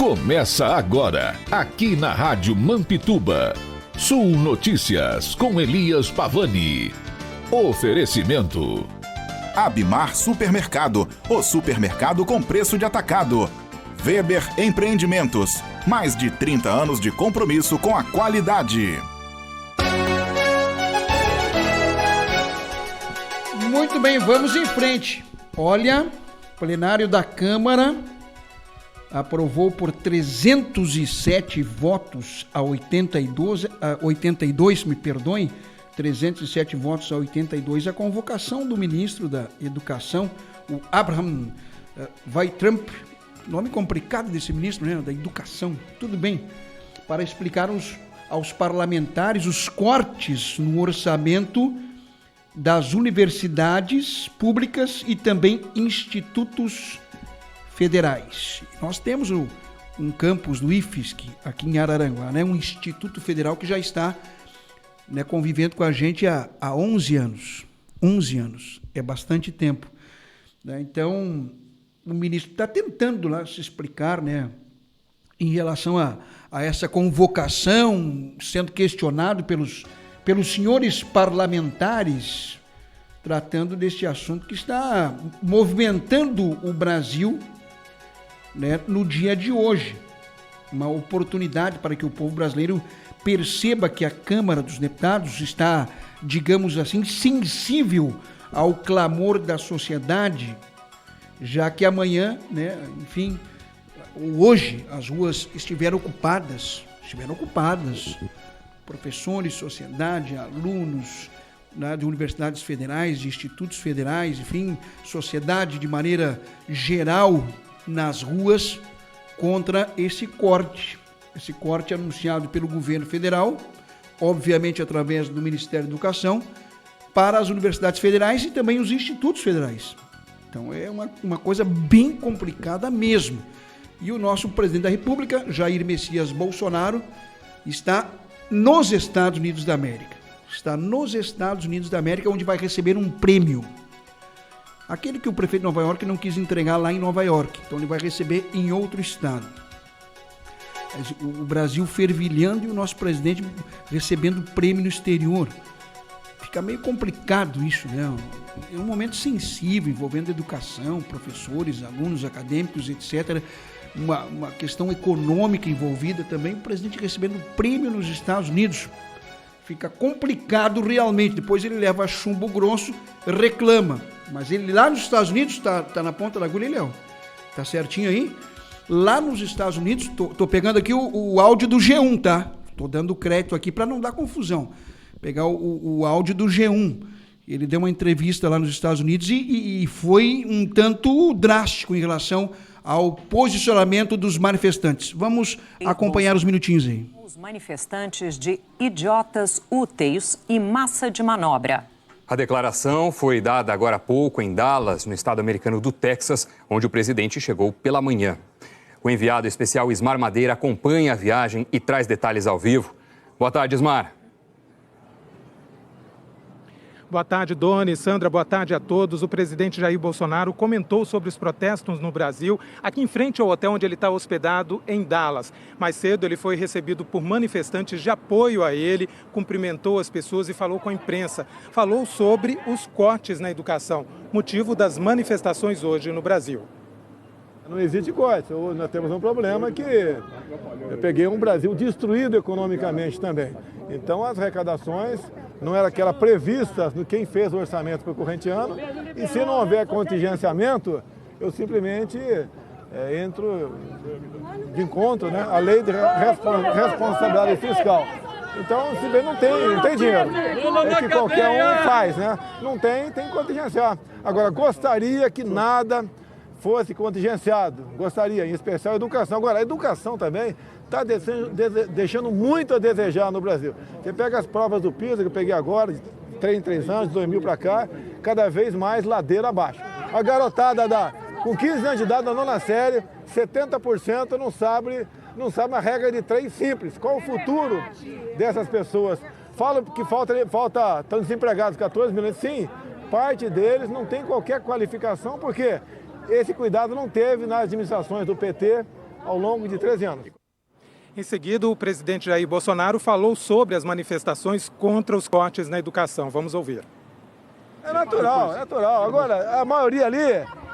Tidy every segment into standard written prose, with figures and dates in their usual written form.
Começa agora, aqui na Rádio Mampituba. Sul Notícias, com Elias Pavani. Oferecimento. Abimar Supermercado, o supermercado com preço de atacado. Weber Empreendimentos, mais de 30 anos de compromisso com a qualidade. Muito bem, vamos em frente. Olha, o plenário da Câmara aprovou por 307 votos a 82, 307 votos a 82, a convocação do ministro da Educação, o Abraham Weintraub, nome complicado desse ministro, né, da Educação, tudo bem, para explicar aos parlamentares os cortes no orçamento das universidades públicas e também institutos federais. Nós temos um campus do IFSC aqui em Araranguá, né, um instituto federal que já está, né, convivendo com a gente há 11 anos. 11 anos, é bastante tempo. Né? Então, o ministro está tentando lá se explicar, né, em relação a essa convocação, sendo questionado pelos senhores parlamentares, tratando deste assunto que está movimentando o Brasil, né, no dia de hoje. Uma oportunidade para que o povo brasileiro perceba que a Câmara dos Deputados está, digamos assim, sensível ao clamor da sociedade, já que amanhã, né, enfim, hoje as ruas estiveram ocupadas, professores, sociedade, alunos, né, de universidades federais, de institutos federais, enfim, sociedade de maneira geral nas ruas contra esse corte anunciado pelo governo federal, obviamente através do Ministério da Educação, para as universidades federais e também os institutos federais. Então é uma coisa bem complicada mesmo. E o nosso presidente da República, Jair Messias Bolsonaro, está nos Estados Unidos da América. Onde vai receber um prêmio. Aquele que o prefeito de Nova York não quis entregar lá em Nova York. Então ele vai receber em outro estado. O Brasil fervilhando e o nosso presidente recebendo prêmio no exterior. Fica meio complicado isso, né? É um momento sensível, envolvendo educação, professores, alunos, acadêmicos, etc., uma questão econômica envolvida também, o presidente recebendo prêmio nos Estados Unidos. Fica complicado realmente. Depois ele leva chumbo grosso, reclama. Mas ele lá nos Estados Unidos, tá na ponta da agulha, Léo? Tá certinho aí? Lá nos Estados Unidos, tô pegando aqui o áudio do G1, tá? Tô dando crédito aqui para não dar confusão. Pegar o áudio do G1. Ele deu uma entrevista lá nos Estados Unidos e foi um tanto drástico em relação ao posicionamento dos manifestantes. Vamos acompanhar os minutinhos aí. Os manifestantes de idiotas úteis e massa de manobra. A declaração foi dada agora há pouco em Dallas, no estado americano do Texas, onde o presidente chegou pela manhã. O enviado especial Ismar Madeira acompanha a viagem e traz detalhes ao vivo. Boa tarde, Ismar. Boa tarde, Doni, Sandra, boa tarde a todos. O presidente Jair Bolsonaro comentou sobre os protestos no Brasil, aqui em frente ao hotel onde ele está hospedado, em Dallas. Mais cedo, ele foi recebido por manifestantes de apoio a ele, cumprimentou as pessoas e falou com a imprensa. Falou sobre os cortes na educação, motivo das manifestações hoje no Brasil. Não existe corte. Nós temos um problema que eu peguei um Brasil destruído economicamente também. Então, as arrecadações não era aquela prevista no quem fez o orçamento para o corrente ano. E se não houver contingenciamento, eu simplesmente entro de encontro, né, à lei de responsabilidade fiscal. Então, se bem não tem dinheiro, é que qualquer um faz, né? Não tem que contingenciar. Agora, gostaria que nada fosse contingenciado, gostaria, em especial a educação. Agora, a educação também está deixando muito a desejar no Brasil. Você pega as provas do PISA, que eu peguei agora, de 3 em 3 anos, de 2000 para cá, cada vez mais ladeira abaixo. A garotada com 15 anos de idade, na nona série, 70% não sabe a regra de 3 simples. Qual o futuro dessas pessoas? Falam que estão desempregados 14 milhões. Sim, parte deles não tem qualquer qualificação, porque esse cuidado não teve nas administrações do PT, ao longo de 13 anos. Em seguida, o presidente Jair Bolsonaro falou sobre as manifestações contra os cortes na educação. Vamos ouvir. É natural. Agora, a maioria ali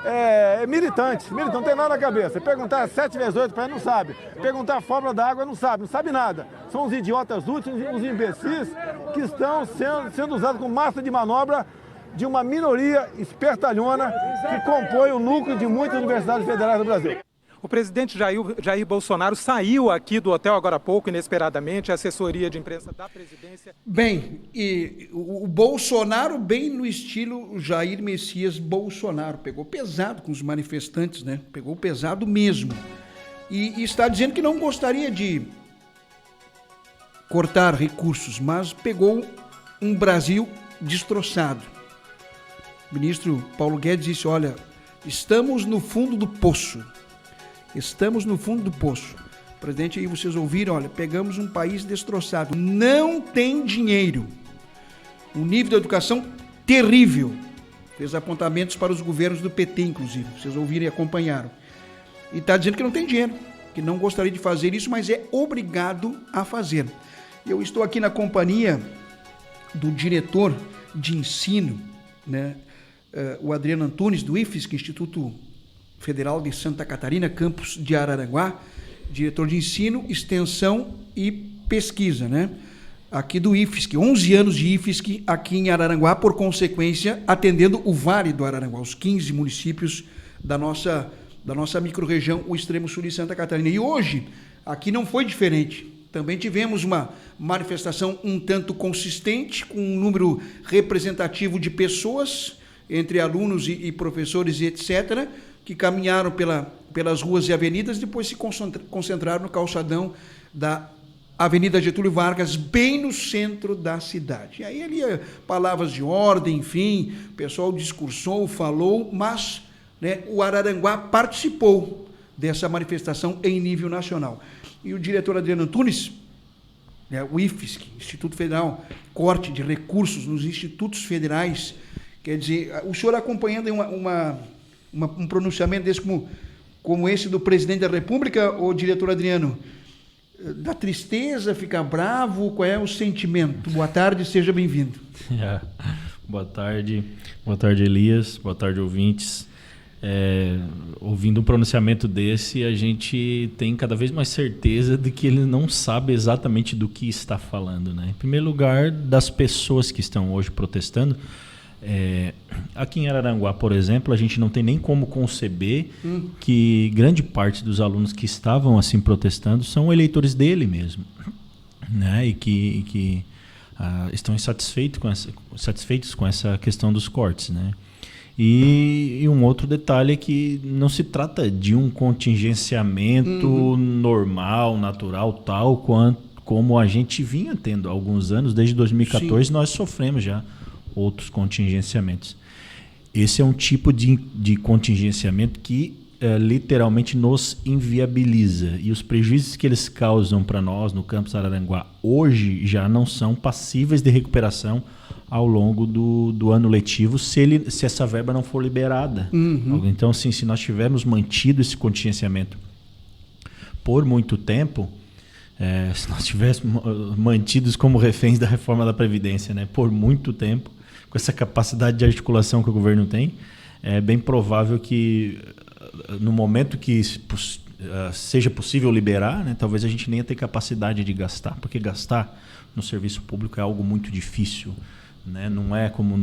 é militante, não tem nada na cabeça. Perguntar 7 vezes 8 para ele, não sabe. Perguntar a fórmula da água, não sabe nada. São os idiotas úteis, os imbecis que estão sendo usados como massa de manobra de uma minoria espertalhona que compõe o núcleo de muitas universidades federais do Brasil. O presidente Jair Bolsonaro saiu aqui do hotel agora há pouco, inesperadamente, a assessoria de imprensa da presidência. Bem, e o Bolsonaro, bem no estilo Jair Messias Bolsonaro, pegou pesado com os manifestantes, né? Pegou pesado mesmo. E está dizendo que não gostaria de cortar recursos, mas pegou um Brasil destroçado. O ministro Paulo Guedes disse, olha, estamos no fundo do poço. Estamos no fundo do poço. Presidente, aí vocês ouviram, olha, pegamos um país destroçado. Não tem dinheiro. O nível da educação terrível. Fez apontamentos para os governos do PT, inclusive. Vocês ouviram e acompanharam. E está dizendo que não tem dinheiro, que não gostaria de fazer isso, mas é obrigado a fazer. Eu estou aqui na companhia do diretor de ensino, né, o Adriano Antunes, do IFSC, Instituto Federal de Santa Catarina, campus de Araranguá, diretor de ensino, extensão e pesquisa, né? Aqui do IFSC, 11 anos de IFSC aqui em Araranguá, por consequência, atendendo o Vale do Araranguá, os 15 municípios da nossa microrregião, o extremo sul de Santa Catarina. E hoje, aqui não foi diferente. Também tivemos uma manifestação um tanto consistente, com um número representativo de pessoas, entre alunos e professores e etc., que caminharam pelas ruas e avenidas, depois se concentraram no calçadão da Avenida Getúlio Vargas, bem no centro da cidade. E aí ali palavras de ordem, enfim, o pessoal discursou, falou, mas, né, o Araranguá participou dessa manifestação em nível nacional. E o diretor Adriano Antunes, né, o IFSC, Instituto Federal, corte de recursos nos institutos federais, quer dizer, o senhor acompanhando um pronunciamento desse como esse do presidente da República, ô diretor Adriano, dá tristeza, fica bravo, qual é o sentimento? Boa tarde, seja bem-vindo. Boa tarde Elias, boa tarde ouvintes. Ouvindo um pronunciamento desse, a gente tem cada vez mais certeza de que ele não sabe exatamente do que está falando, né? Em primeiro lugar, das pessoas que estão hoje protestando. Aqui em Araranguá, por exemplo, a gente não tem nem como conceber que grande parte dos alunos que estavam assim protestando são eleitores dele mesmo, né? E que estão satisfeitos com essa questão dos cortes, né? E um outro detalhe é que não se trata de um contingenciamento normal, natural, tal como a gente vinha tendo há alguns anos. Desde 2014 Sim. Nós sofremos já outros contingenciamentos. Esse é um tipo de contingenciamento que literalmente nos inviabiliza. E os prejuízos que eles causam para nós no campus Araranguá hoje já não são passíveis de recuperação ao longo do ano letivo se essa verba não for liberada. Então, assim, se nós tivermos mantido esse contingenciamento por muito tempo, se nós tivéssemos mantidos como reféns da reforma da Previdência, né, por muito tempo, com essa capacidade de articulação que o governo tem, é bem provável que no momento que seja possível liberar, né, talvez a gente nem tenha capacidade de gastar, porque gastar no serviço público é algo muito difícil, né? Não é como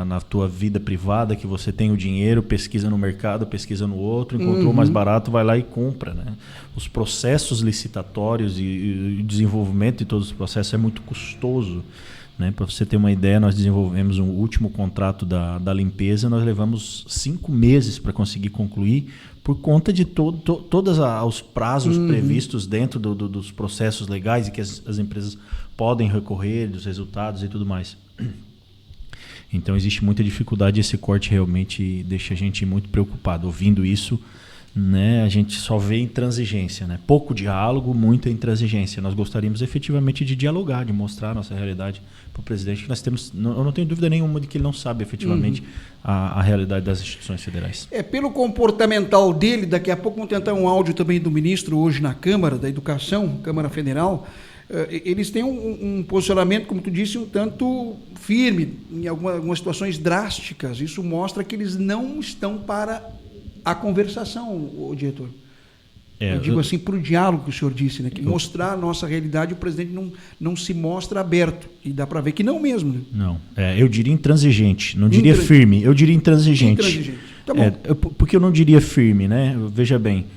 na tua vida privada, que você tem o dinheiro, pesquisa no mercado, pesquisa no outro, encontrou mais barato, vai lá e compra, né? Os processos licitatórios e o desenvolvimento de todos os processos é muito custoso, né? Para você ter uma ideia, nós desenvolvemos um último contrato da limpeza, nós levamos 5 meses para conseguir concluir, por conta de todos os prazos previstos dentro dos processos legais e que as empresas podem recorrer dos resultados e tudo mais. Então existe muita dificuldade e esse corte realmente deixa a gente muito preocupado. Ouvindo isso, né, a gente só vê intransigência, né? Pouco diálogo, muita intransigência. Nós gostaríamos efetivamente de dialogar, de mostrar a nossa realidade para o presidente, que nós temos, eu não tenho dúvida nenhuma de que ele não sabe efetivamente a realidade das instituições federais. Pelo comportamental dele, daqui a pouco vamos tentar um áudio também do ministro hoje na Câmara da Educação, Câmara Federal. Eles têm um posicionamento, como tu disse, um tanto firme em algumas situações drásticas. Isso mostra que eles não estão para a conversação, o diretor. Eu digo assim, para o diálogo que o senhor disse, né? Que mostrar a nossa realidade, o presidente não se mostra aberto. E dá para ver que não mesmo. Né? Não, eu diria intransigente, não diria firme, eu diria intransigente. Tá bom. Porque eu não diria firme, né? Veja bem,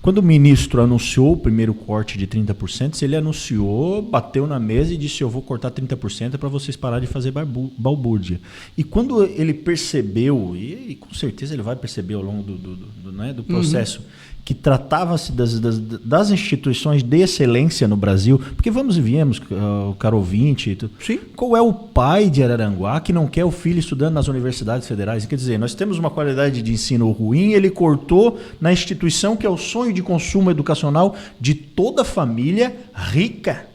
quando o ministro anunciou o primeiro corte de 30%, se ele anunciou, bateu na mesa e disse: eu vou cortar 30% para vocês pararem de fazer balbúrdia. E quando ele percebeu, e com certeza ele vai perceber ao longo do processo, que tratava-se das instituições de excelência no Brasil, porque vamos e viemos, o caro ouvinte, qual é o pai de Araranguá que não quer o filho estudando nas universidades federais? Quer dizer, nós temos uma qualidade de ensino ruim, ele cortou na instituição que é o sonho de consumo educacional de toda família rica.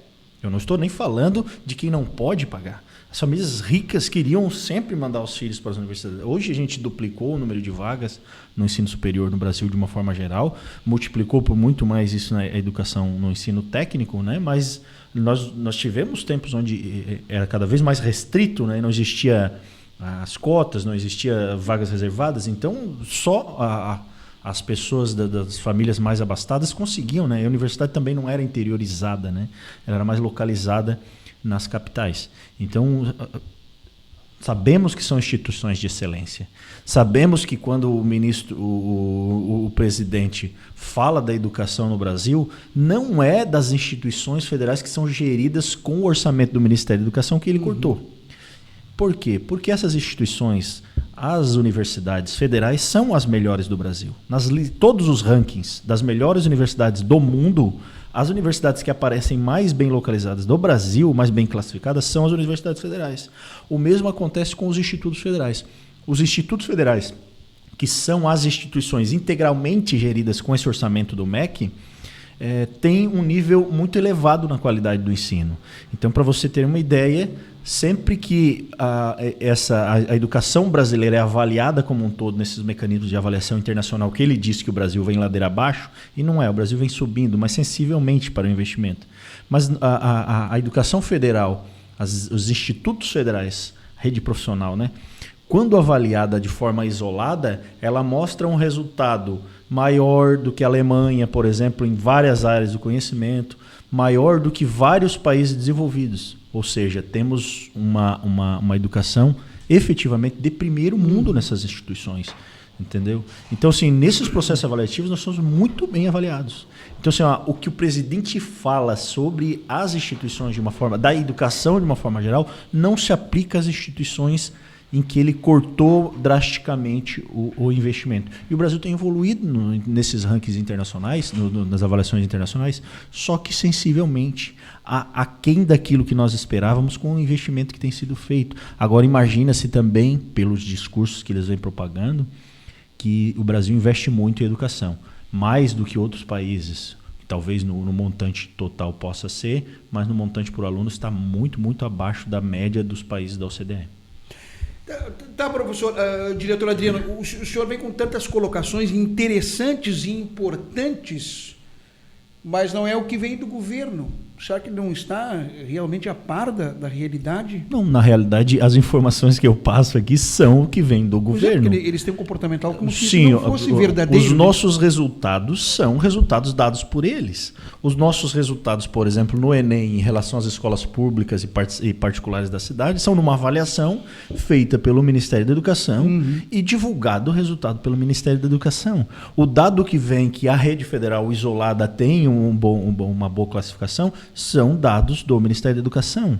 Eu não estou nem falando de quem não pode pagar. As famílias ricas queriam sempre mandar os filhos para as universidades. Hoje a gente duplicou o número de vagas no ensino superior no Brasil de uma forma geral, multiplicou por muito mais isso na educação, no ensino técnico, né? Mas nós tivemos tempos onde era cada vez mais restrito, né? Não existia as cotas, não existia vagas reservadas, então só as pessoas das famílias mais abastadas conseguiam, né? A universidade também não era interiorizada, né? Ela era mais localizada nas capitais. Então, sabemos que são instituições de excelência. Sabemos que quando o presidente fala da educação no Brasil, não é das instituições federais que são geridas com o orçamento do Ministério da Educação que ele cortou. Por quê? Porque essas instituições, as universidades federais, são as melhores do Brasil. Todos os rankings das melhores universidades do mundo, as universidades que aparecem mais bem localizadas do Brasil, mais bem classificadas, são as universidades federais. O mesmo acontece com os institutos federais. Os institutos federais, que são as instituições integralmente geridas com esse orçamento do MEC, têm um nível muito elevado na qualidade do ensino. Então, para você ter uma ideia, sempre que a educação brasileira é avaliada como um todo nesses mecanismos de avaliação internacional, que ele disse que o Brasil vem ladeira abaixo, e não é, o Brasil vem subindo, mas sensivelmente para o investimento. Mas a educação federal, os institutos federais, rede profissional, né, quando avaliada de forma isolada, ela mostra um resultado maior do que a Alemanha, por exemplo, em várias áreas do conhecimento, maior do que vários países desenvolvidos. Ou seja, temos uma educação efetivamente de primeiro mundo nessas instituições. Entendeu? Então, assim, nesses processos avaliativos nós somos muito bem avaliados. Então, assim, o que o presidente fala sobre as instituições da educação de uma forma geral, não se aplica às instituições em que ele cortou drasticamente o investimento. E o Brasil tem evoluído nesses rankings internacionais, nas avaliações internacionais, só que sensivelmente aquém daquilo que nós esperávamos com o investimento que tem sido feito. Agora imagina-se também, pelos discursos que eles vêm propagando, que o Brasil investe muito em educação, mais do que outros países. Talvez no montante total possa ser, mas no montante por aluno está muito, muito abaixo da média dos países da OCDE. Tá, professor, diretor Adriano, o senhor vem com tantas colocações interessantes e importantes, mas não é o que vem do governo. Será que não está realmente a par da realidade? Não, na realidade, as informações que eu passo aqui são o que vem do governo. Eles têm um comportamental como se não fosse verdadeiro. Os nossos resultados são resultados dados por eles. Os nossos resultados, por exemplo, no Enem, em relação às escolas públicas e particulares da cidade, são numa avaliação feita pelo Ministério da Educação e divulgado o resultado pelo Ministério da Educação. O dado que vem que a rede federal isolada tem uma boa classificação são dados do Ministério da Educação.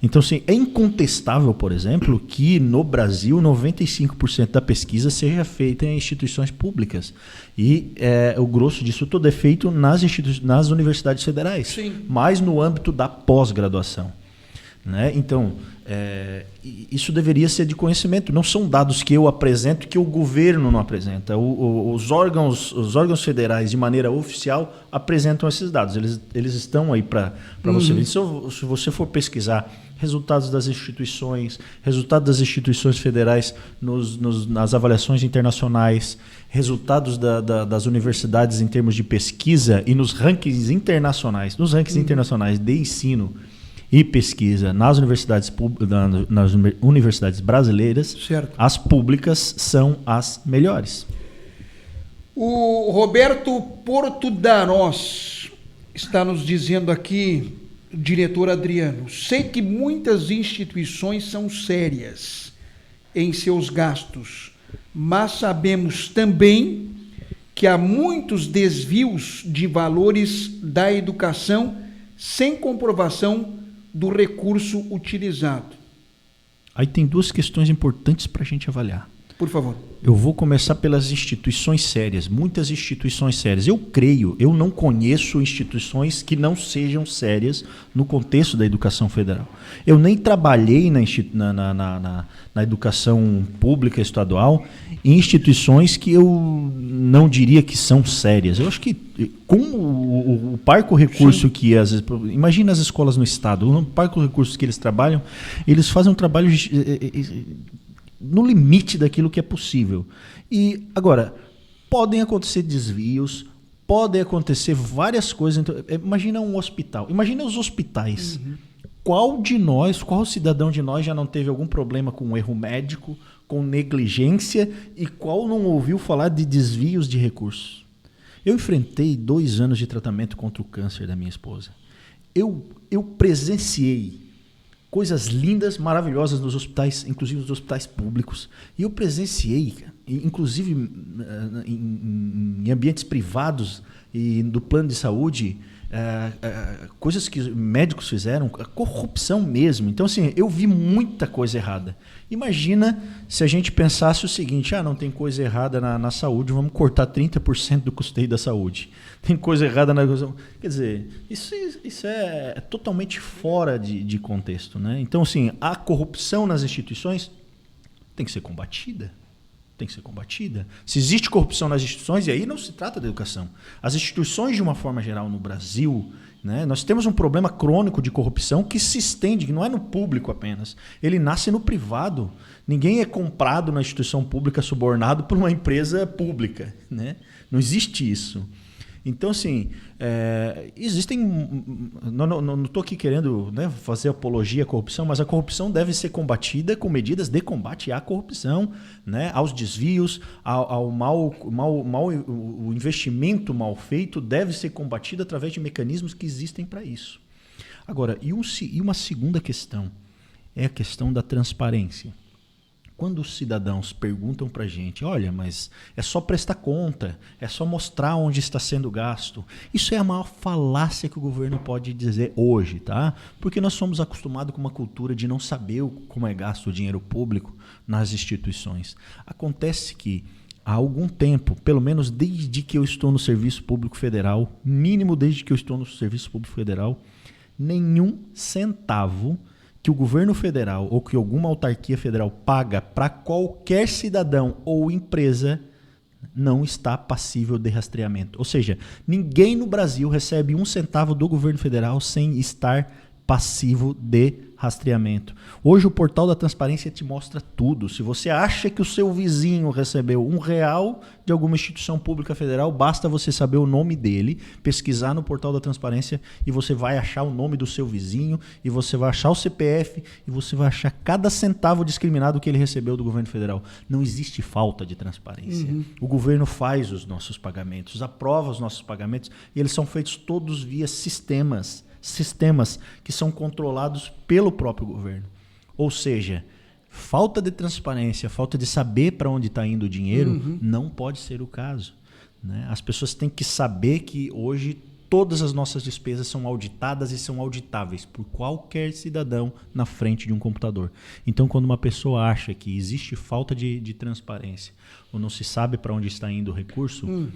Então, assim, é incontestável, por exemplo, que no Brasil 95% da pesquisa seja feita em instituições públicas. E o grosso disso tudo é feito nas universidades federais, mas no âmbito da pós-graduação. né? Então, isso deveria ser de conhecimento. Não são dados que eu apresento que o governo não apresenta. Os órgãos federais, de maneira oficial, apresentam esses dados. Eles estão aí para você ver. Se você for pesquisar resultados das instituições federais nas avaliações internacionais, resultados das universidades em termos de pesquisa e nos rankings internacionais, de ensino e pesquisa nas universidades brasileiras, certo, as públicas são as melhores. O Roberto Porto Darós está nos dizendo aqui, diretor Adriano, sei que muitas instituições são sérias em seus gastos, mas sabemos também que há muitos desvios de valores da educação sem comprovação do recurso utilizado. Aí tem duas questões importantes para a gente avaliar. Por favor. Eu vou começar pelas instituições sérias, muitas instituições sérias. Eu não conheço instituições que não sejam sérias no contexto da educação federal. Eu nem trabalhei na educação pública estadual em instituições que eu não diria que são sérias. Eu acho que com o parco recurso, sim, que às vezes... Imagina as escolas no estado, o parco recursos que eles trabalham, eles fazem um trabalho no limite daquilo que é possível. E, agora, podem acontecer desvios, podem acontecer várias coisas. Então, imagina um hospital, imagina os hospitais. Qual cidadão de nós já não teve algum problema com erro médico, com negligência, e qual não ouviu falar de desvios de recursos? Eu enfrentei 2 anos de tratamento contra o câncer da minha esposa. Eu presenciei coisas lindas, maravilhosas nos hospitais, inclusive nos hospitais públicos. E eu presenciei, inclusive em ambientes privados e do plano de saúde, coisas que médicos fizeram, a corrupção mesmo. Então, assim, eu vi muita coisa errada. Imagina se a gente pensasse o seguinte: não tem coisa errada na saúde, vamos cortar 30% do custeio da saúde. Tem coisa errada na... Quer dizer, isso é totalmente fora de contexto, né? Então, assim, a corrupção nas instituições tem que ser combatida. Se existe corrupção nas instituições, e aí não se trata de educação. As instituições, de uma forma geral, no Brasil, né, nós temos um problema crônico de corrupção que se estende, que não é no público apenas. Ele nasce no privado. Ninguém é comprado na instituição pública subornado por uma empresa pública, né? Não existe isso. Então, assim, existem... Não estou aqui querendo, né, fazer apologia à corrupção, mas a corrupção deve ser combatida com medidas de combate à corrupção, né, aos desvios, o investimento mal feito deve ser combatido através de mecanismos que existem para isso. Agora, e uma segunda questão é a questão da transparência. Quando os cidadãos perguntam para a gente, olha, mas é só prestar conta, é só mostrar onde está sendo gasto. Isso é a maior falácia que o governo pode dizer hoje, tá? Porque nós somos acostumados com uma cultura de não saber como é gasto o dinheiro público nas instituições. Acontece que há algum tempo, pelo menos desde que eu estou no Serviço Público Federal, mínimo desde que eu estou no Serviço Público Federal, nenhum centavo que o governo federal ou que alguma autarquia federal paga para qualquer cidadão ou empresa não está passível de rastreamento. Ou seja, ninguém no Brasil recebe 1 centavo do governo federal sem estar passivo de rastreamento. Hoje o portal da transparência te mostra tudo. Se você acha que o seu vizinho recebeu R$1 de alguma instituição pública federal, basta você saber o nome dele, pesquisar no portal da transparência e você vai achar o nome do seu vizinho, e você vai achar o CPF, e você vai achar cada centavo discriminado que ele recebeu do governo federal. Não existe falta de transparência. O governo faz os nossos pagamentos, aprova os nossos pagamentos, e eles são feitos todos via sistemas que são controlados pelo próprio governo. Ou seja, falta de transparência, falta de saber para onde está indo o dinheiro, não pode ser o caso, né? As pessoas têm que saber que hoje todas as nossas despesas são auditadas e são auditáveis por qualquer cidadão na frente de um computador. Então, quando uma pessoa acha que existe falta de transparência ou não se sabe para onde está indo o recurso,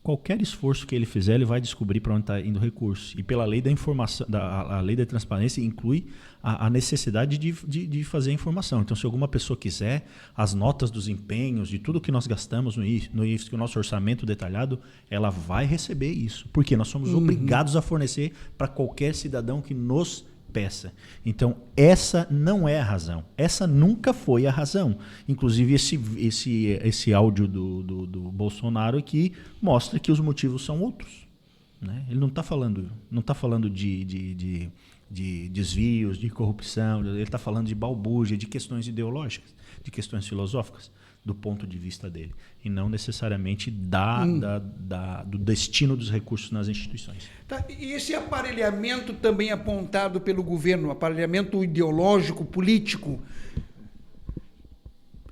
qualquer esforço que ele fizer, ele vai descobrir para onde está indo o recurso. E pela lei da informação, a lei da transparência inclui a necessidade de fazer a informação. Então, se alguma pessoa quiser as notas dos empenhos, de tudo que nós gastamos no IFSC, o nosso orçamento detalhado, ela vai receber isso. Porque nós somos obrigados a fornecer para qualquer cidadão que nos peça. Então, essa não é a razão. Essa nunca foi a razão. Inclusive, esse áudio do Bolsonaro aqui mostra que os motivos são outros. Né? Ele não está falando de desvios, de corrupção, ele está falando de balbúrdia, de questões ideológicas, de questões filosóficas, do ponto de vista dele, e não necessariamente do destino dos recursos nas instituições. Tá, e esse aparelhamento também apontado pelo governo, aparelhamento ideológico, político,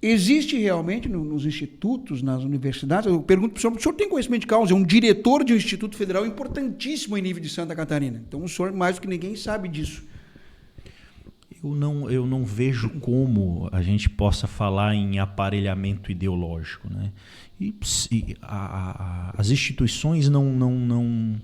existe realmente nos institutos, nas universidades? Eu pergunto para o senhor tem conhecimento de causa, é um diretor de um instituto federal importantíssimo em nível de Santa Catarina. Então o senhor, mais do que ninguém, sabe disso. Eu não vejo como a gente possa falar em aparelhamento ideológico. Né? As instituições não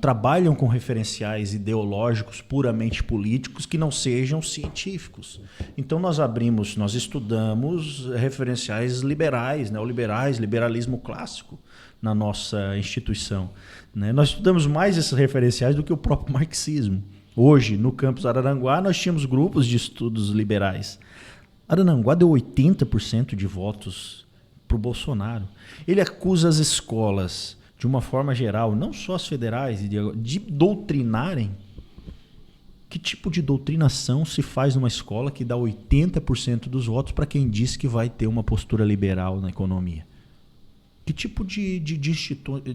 trabalham com referenciais ideológicos puramente políticos que não sejam científicos. Então nós estudamos referenciais liberais, neoliberais, liberalismo clássico na nossa instituição. Né? Nós estudamos mais esses referenciais do que o próprio marxismo. Hoje, no campus Araranguá, nós tínhamos grupos de estudos liberais. Araranguá deu 80% de votos para o Bolsonaro. Ele acusa as escolas, de uma forma geral, não só as federais, de doutrinarem. Que tipo de doutrinação se faz numa escola que dá 80% dos votos para quem diz que vai ter uma postura liberal na economia? Que tipo de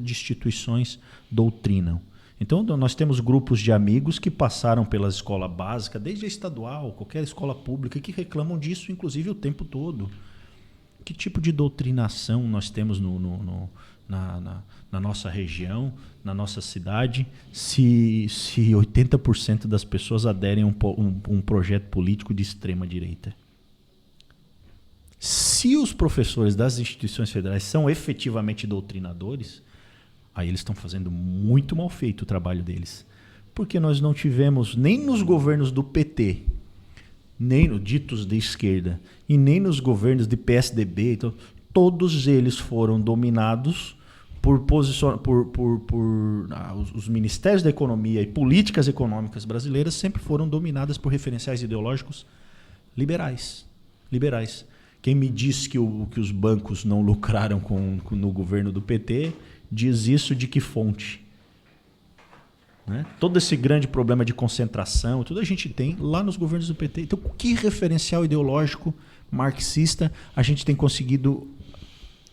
instituições doutrinam? Então, nós temos grupos de amigos que passaram pela escola básica, desde a estadual, qualquer escola pública, que reclamam disso, inclusive, o tempo todo. Que tipo de doutrinação nós temos na nossa região, na nossa cidade, se 80% das pessoas aderem a um projeto político de extrema-direita? Se os professores das instituições federais são efetivamente doutrinadores, aí eles estão fazendo muito mal feito o trabalho deles. Porque nós não tivemos, nem nos governos do PT, nem nos ditos de esquerda, e nem nos governos de PSDB, então, todos eles foram dominados os ministérios da economia e políticas econômicas brasileiras sempre foram dominadas por referenciais ideológicos liberais. Quem me diz que os bancos não lucraram no governo do PT... diz isso de que fonte? Né? Todo esse grande problema de concentração, tudo a gente tem lá nos governos do PT. Então, que referencial ideológico marxista a gente tem conseguido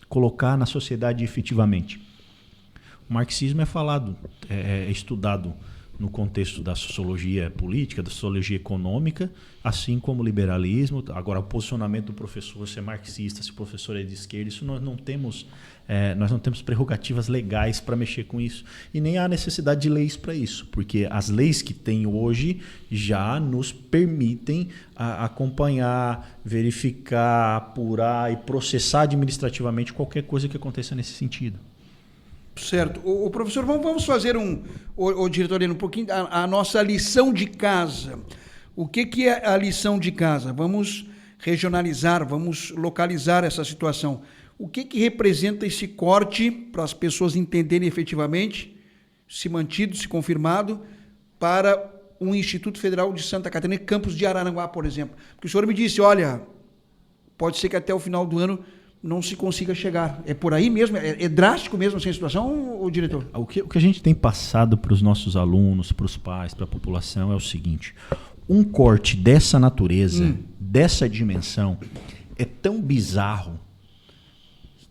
colocar na sociedade efetivamente? O marxismo é estudado no contexto da sociologia política, da sociologia econômica, assim como o liberalismo. Agora, o posicionamento do professor, se é marxista, se o professor é de esquerda, isso nós não temos prerrogativas legais para mexer com isso. E nem há necessidade de leis para isso, porque as leis que tem hoje já nos permitem acompanhar, verificar, apurar e processar administrativamente qualquer coisa que aconteça nesse sentido. Certo. O professor, vamos fazer o diretor, um pouquinho a nossa lição de casa. O que é a lição de casa? Vamos regionalizar, vamos localizar essa situação. O que representa esse corte para as pessoas entenderem efetivamente, se mantido, se confirmado, para um Instituto Federal de Santa Catarina, campus de Araranguá, por exemplo? Porque o senhor me disse, olha, pode ser que até o final do ano não se consiga chegar. É por aí mesmo? É drástico mesmo essa situação, o diretor? O que a gente tem passado para os nossos alunos, para os pais, para a população é o seguinte: um corte dessa natureza, dessa dimensão, é tão bizarro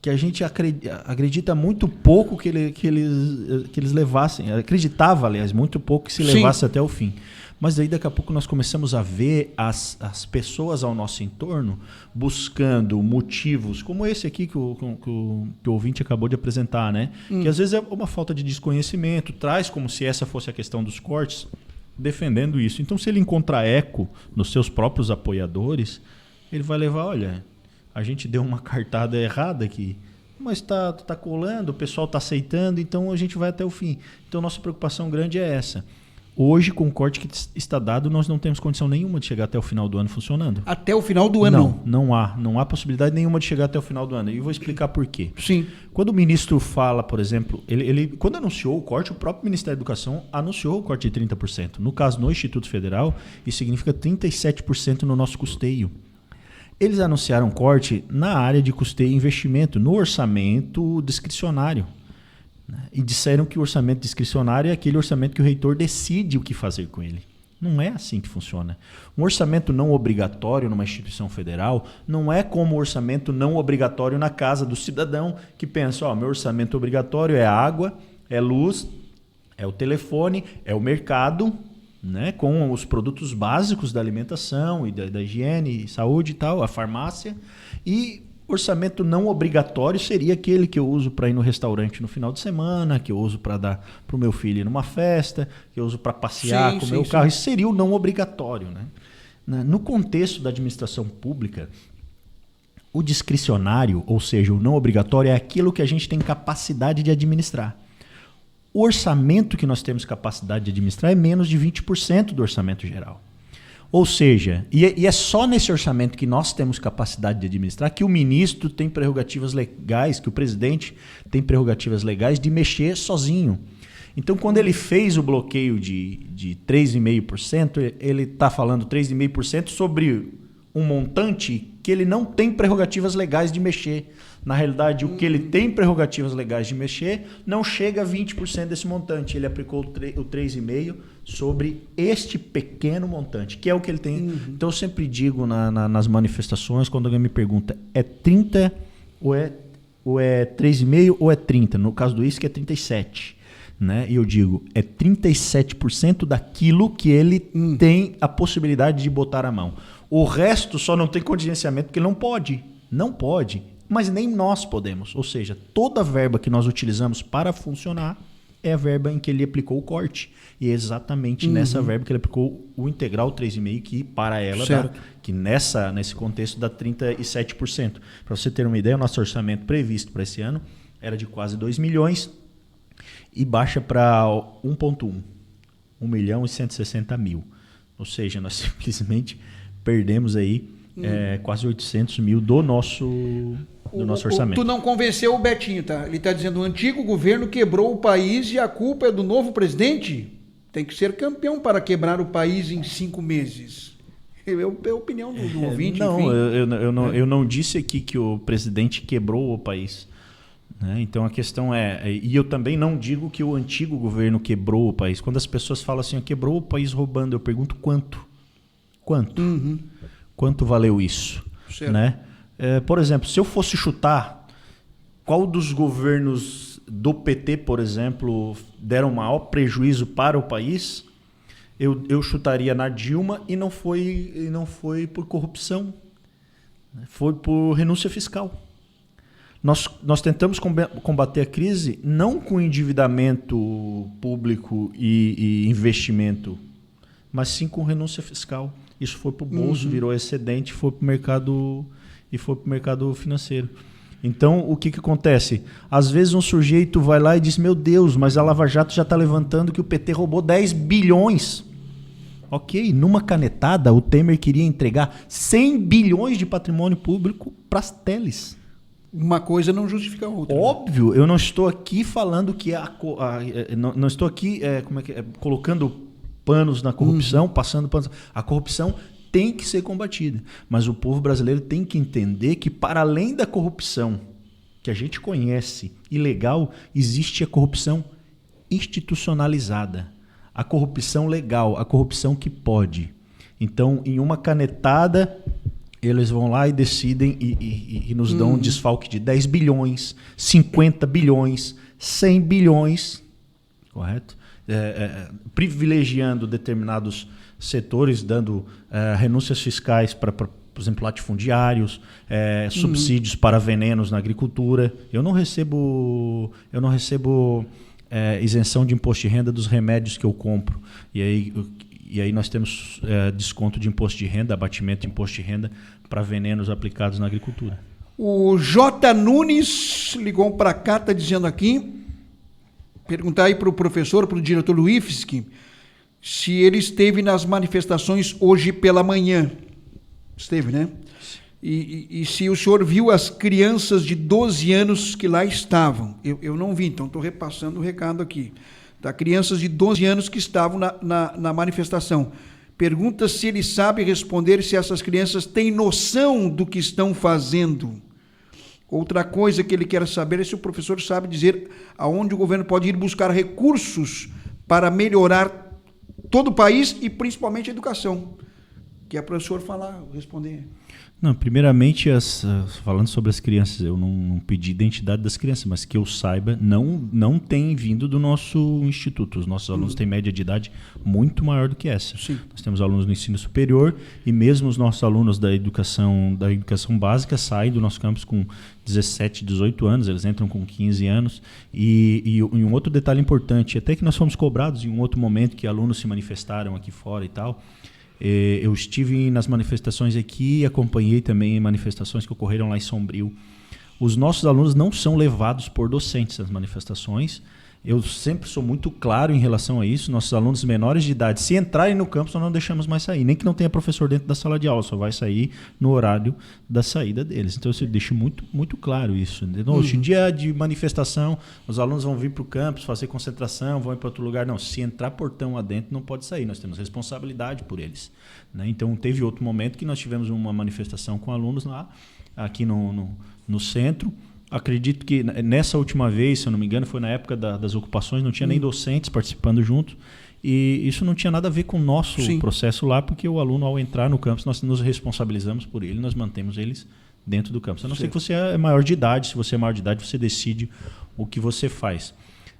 que a gente acredita muito pouco que eles levassem. Acreditava, aliás, muito pouco que se levasse até o fim. Mas aí daqui a pouco nós começamos a ver as pessoas ao nosso entorno buscando motivos, como esse aqui que o ouvinte acabou de apresentar, né? Que às vezes é uma falta de desconhecimento, traz como se essa fosse a questão dos cortes, defendendo isso. Então, se ele encontrar eco nos seus próprios apoiadores, ele vai levar, olha, a gente deu uma cartada errada aqui. mas está colando, o pessoal está aceitando, então a gente vai até o fim. Então, nossa preocupação grande é essa. Hoje, com o corte que está dado, nós não temos condição nenhuma de chegar até o final do ano funcionando. Até o final do ano? Não há possibilidade nenhuma de chegar até o final do ano. E vou explicar por quê. Sim. Quando o ministro fala, por exemplo, ele quando anunciou o corte, o próprio Ministério da Educação anunciou o corte de 30%. No caso, no Instituto Federal, isso significa 37% no nosso custeio. Eles anunciaram corte na área de custeio e investimento, no orçamento discricionário. E disseram que o orçamento discricionário é aquele orçamento que o reitor decide o que fazer com ele. Não é assim que funciona. Um orçamento não obrigatório numa instituição federal não é como o orçamento não obrigatório na casa do cidadão que pensa, meu orçamento obrigatório é água, é luz, é o telefone, é o mercado, né, com os produtos básicos da alimentação e da higiene, saúde e tal, a farmácia. E orçamento não obrigatório seria aquele que eu uso para ir no restaurante no final de semana, que eu uso para dar para o meu filho ir numa festa, que eu uso para passear com o meu carro. Isso seria o não obrigatório, né? No contexto da administração pública, o discricionário, ou seja, o não obrigatório, é aquilo que a gente tem capacidade de administrar. O orçamento que nós temos capacidade de administrar é menos de 20% do orçamento geral. Ou seja, e é só nesse orçamento que nós temos capacidade de administrar que o ministro tem prerrogativas legais, que o presidente tem prerrogativas legais de mexer sozinho. Então, quando ele fez o bloqueio de 3,5%, ele está falando 3,5% sobre um montante que ele não tem prerrogativas legais de mexer. Na realidade, o que ele tem prerrogativas legais de mexer não chega a 20% desse montante. Ele aplicou o 3,5% sobre este pequeno montante, que é o que ele tem. Então, eu sempre digo nas manifestações, quando alguém me pergunta, é 30 ou é 3,5% ou é 30%? No caso do ISC é 37%. Né? E eu digo, é 37% daquilo que ele tem a possibilidade de botar a mão. O resto só não tem contingenciamento porque ele não pode. Não pode. Mas nem nós podemos. Ou seja, toda a verba que nós utilizamos para funcionar é a verba em que ele aplicou o corte. E é exatamente nessa verba que ele aplicou o integral 3,5%, que para ela dá, que nesse contexto dá 37%. Para você ter uma ideia, o nosso orçamento previsto para esse ano era de quase 2 milhões e baixa para 1,1. 1.160.000. Ou seja, nós simplesmente perdemos aí quase 800 mil do nosso orçamento. Tu não convenceu o Betinho, tá? Ele está dizendo, o antigo governo quebrou o país e a culpa é do novo presidente? Tem que ser campeão para quebrar o país em 5 meses. É a opinião do ouvinte. Não, enfim. eu não disse aqui que o presidente quebrou o país. Né? Então a questão e eu também não digo que o antigo governo quebrou o país. Quando as pessoas falam assim, quebrou o país roubando, eu pergunto quanto? Quanto valeu isso? Né? Por exemplo, se eu fosse chutar, qual dos governos do PT, por exemplo, deram maior prejuízo para o país, eu chutaria na Dilma e não foi por corrupção, foi por renúncia fiscal. Nós tentamos combater a crise não com endividamento público e investimento, mas sim com renúncia fiscal. Isso foi para o bolso, virou excedente, foi para o mercado financeiro. Então, o que acontece? Às vezes um sujeito vai lá e diz, meu Deus, mas a Lava Jato já está levantando que o PT roubou 10 bilhões. Ok, numa canetada, o Temer queria entregar 100 bilhões de patrimônio público para as teles. Uma coisa não justifica a outra. Óbvio, eu não estou aqui falando que não estou aqui colocando panos na corrupção, passando panos. A corrupção tem que ser combatida. Mas o povo brasileiro tem que entender que, para além da corrupção que a gente conhece, ilegal, existe a corrupção institucionalizada. A corrupção legal, a corrupção que pode. Então, em uma canetada, eles vão lá e decidem e nos dão um desfalque de 10 bilhões, 50 bilhões, 100 bilhões, correto? Privilegiando determinados setores, dando renúncias fiscais para, por exemplo, latifundiários, subsídios para venenos na agricultura. Eu não recebo isenção de imposto de renda dos remédios que eu compro. E aí nós temos desconto de imposto de renda, abatimento de imposto de renda para venenos aplicados na agricultura. O J. Nunes ligou para cá, está dizendo aqui, perguntar aí para o professor, para o diretor do IFSC, se ele esteve nas manifestações hoje pela manhã. Esteve, né? E se o senhor viu as crianças de 12 anos que lá estavam. Eu não vi, então estou repassando o recado aqui. Tá? Crianças de 12 anos que estavam na manifestação. Pergunta se ele sabe responder se essas crianças têm noção do que estão fazendo. Outra coisa que ele quer saber é se o professor sabe dizer aonde o governo pode ir buscar recursos para melhorar todo o país e principalmente a educação. Que é para o senhor responder. Não, primeiramente, falando sobre as crianças, eu não pedi identidade das crianças, mas que eu saiba, não tem vindo do nosso instituto. Os nossos alunos têm média de idade muito maior do que essa. Sim. Nós temos alunos no ensino superior e mesmo os nossos alunos da educação básica saem do nosso campus com 17, 18 anos, eles entram com 15 anos. E um outro detalhe importante, até que nós fomos cobrados em um outro momento que alunos se manifestaram aqui fora e tal. Eu estive nas manifestações aqui e acompanhei também manifestações que ocorreram lá em Sombrio. Os nossos alunos não são levados por docentes nas manifestações. Eu sempre sou muito claro em relação a isso. Nossos alunos menores de idade, se entrarem no campus, nós não deixamos mais sair. Nem que não tenha professor dentro da sala de aula, só vai sair no horário da saída deles. Então eu deixo muito, muito claro isso. Hoje em dia de manifestação, os alunos vão vir para o campus, fazer concentração, vão ir para outro lugar. Não, se entrar portão adentro, não pode sair. Nós temos responsabilidade por eles. Né? Então teve outro momento que nós tivemos uma manifestação com alunos lá, aqui no centro. Acredito que nessa última vez, se eu não me engano, foi na época das ocupações, não tinha nem docentes participando junto. E isso não tinha nada a ver com o nosso processo lá, porque o aluno, ao entrar no campus, nós nos responsabilizamos por ele, nós mantemos eles dentro do campus. A não ser que você é maior de idade, se você é maior de idade, você decide o que você faz.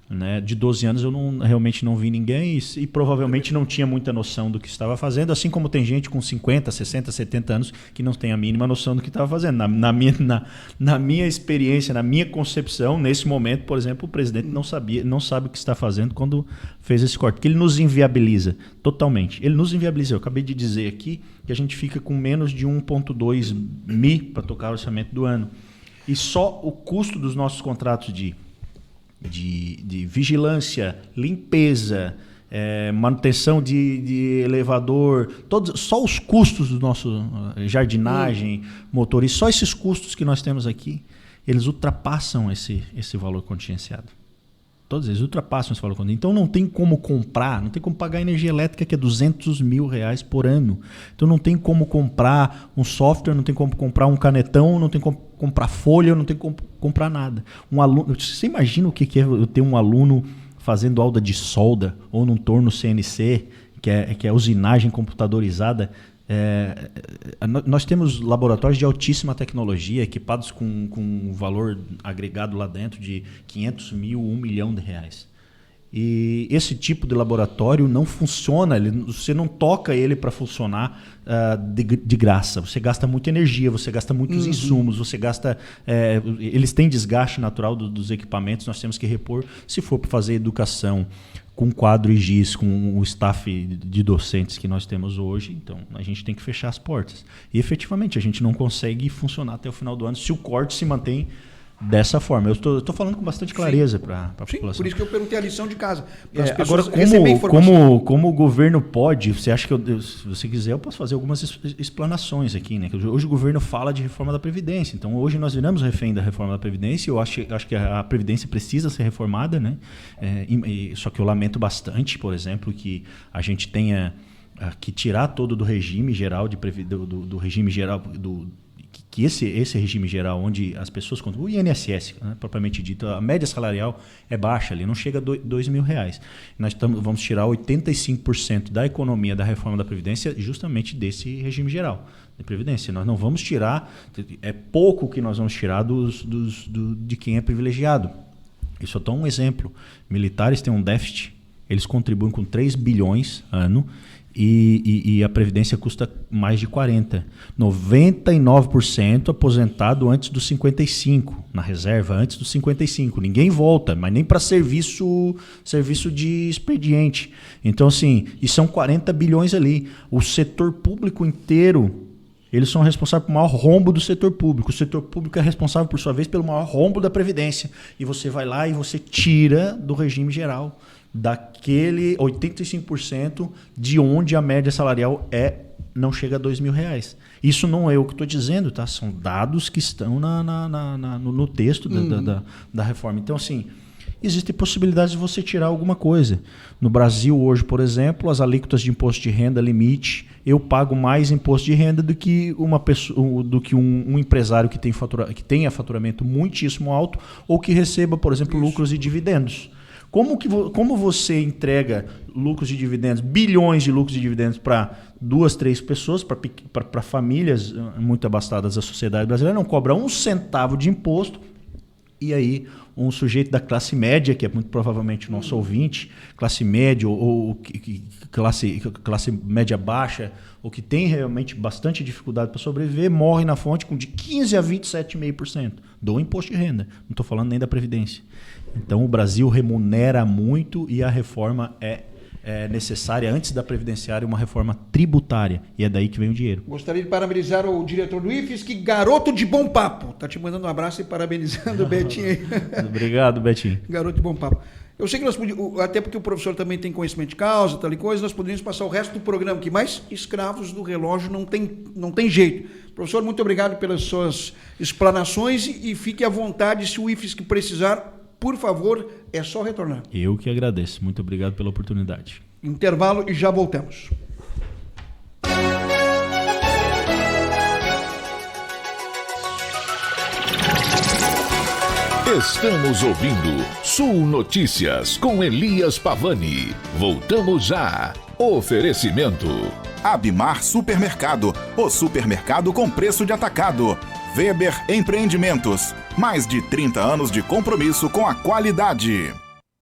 Né? De 12 anos eu realmente não vi ninguém e provavelmente não tinha muita noção do que estava fazendo, assim como tem gente com 50, 60, 70 anos que não tem a mínima noção do que estava fazendo. Na minha experiência, na minha concepção, nesse momento, por exemplo, o presidente não sabe o que está fazendo quando fez esse corte, porque ele nos inviabiliza totalmente. Ele nos inviabiliza. Eu acabei de dizer aqui que a gente fica com menos de 1,2 mi para tocar o orçamento do ano. E só o custo dos nossos contratos de vigilância, limpeza, manutenção de elevador, só os custos do nosso jardinagem, motorista, só esses custos que nós temos aqui, eles ultrapassam esse valor contingenciado. Todos eles ultrapassam esse valor contingenciado. Então não tem como comprar, não tem como pagar energia elétrica que é R$200 mil por ano. Então não tem como comprar um software, não tem como comprar um canetão, não tem como comprar folha, não tem como comprar nada. Um aluno, você imagina o que é eu ter um aluno fazendo aula de solda ou num torno CNC, que é usinagem computadorizada? Nós temos laboratórios de altíssima tecnologia equipados com um valor agregado lá dentro de 500 mil, R$1 milhão. E esse tipo de laboratório não funciona, você não toca ele para funcionar de graça. Você gasta muita energia, você gasta muitos insumos, você gasta. Eles têm desgaste natural dos equipamentos, nós temos que repor. Se for para fazer educação com quadro e giz, com o staff de docentes que nós temos hoje, então a gente tem que fechar as portas. E efetivamente a gente não consegue funcionar até o final do ano se o corte se mantém dessa forma. Eu estou falando com bastante clareza para a população. Por isso que eu perguntei a lição de casa. Agora, como o governo pode, você acha que se você quiser, eu posso fazer algumas explanações aqui, né? Hoje o governo fala de reforma da Previdência. Então, hoje nós viramos refém da reforma da Previdência. Eu acho que a Previdência precisa ser reformada, né? Só que eu lamento bastante, por exemplo, que a gente tenha que tirar todo do regime geral, do regime geral que esse regime geral, onde as pessoas contribuem, o INSS, né, propriamente dito, a média salarial é baixa, ali não chega a R$2 mil. Nós vamos tirar 85% da economia da reforma da Previdência justamente desse regime geral de Previdência. Nós não vamos tirar, é pouco que nós vamos tirar de quem é privilegiado. Eu só dou um exemplo. Militares têm um déficit, eles contribuem com 3 bilhões ano, e a Previdência custa mais de 40. 99% aposentado antes dos 55, na reserva antes dos 55. Ninguém volta, mas nem para serviço de expediente. Então, assim, e são 40 bilhões ali. O setor público inteiro, eles são responsáveis pelo maior rombo do setor público. O setor público é responsável, por sua vez, pelo maior rombo da Previdência. E você vai lá e você tira do regime geral daquele 85% de onde a média salarial não chega a R$2.000. Isso não é eu que estou dizendo, tá? São dados que estão no texto da reforma. Então, assim, existem possibilidades de você tirar alguma coisa. No Brasil, hoje, por exemplo, as alíquotas de imposto de renda limite, eu pago mais imposto de renda do que um empresário que tenha faturamento muitíssimo alto ou que receba, por exemplo, lucros e dividendos. Como você entrega lucros de dividendos, bilhões de lucros de dividendos para 2, 3 pessoas, para famílias muito abastadas da sociedade brasileira, não cobra um centavo de imposto, e aí um sujeito da classe média, que é muito provavelmente o nosso ouvinte, classe média ou classe média baixa, ou que tem realmente bastante dificuldade para sobreviver, morre na fonte com de 15% a 27,5% do imposto de renda. Não estou falando nem da Previdência. Então o Brasil remunera muito e a reforma é necessária, antes da previdenciária, uma reforma tributária. E é daí que vem o dinheiro. Gostaria de parabenizar o diretor do IFES, que garoto de bom papo. Tá te mandando um abraço e parabenizando o Betinho aí. Obrigado, Betinho. Garoto de bom papo. Eu sei que nós podíamos, até porque o professor também tem conhecimento de causa, tal e coisa, nós poderíamos passar o resto do programa aqui, mas escravos do relógio não tem jeito. Professor, muito obrigado pelas suas explanações e fique à vontade, se o IFES que precisar, por favor, é só retornar. Eu que agradeço. Muito obrigado pela oportunidade. Intervalo e já voltamos. Estamos ouvindo Sul Notícias com Elias Pavani. Voltamos já. Oferecimento. Abimar Supermercado, o supermercado com preço de atacado. Weber Empreendimentos, mais de 30 anos de compromisso com a qualidade.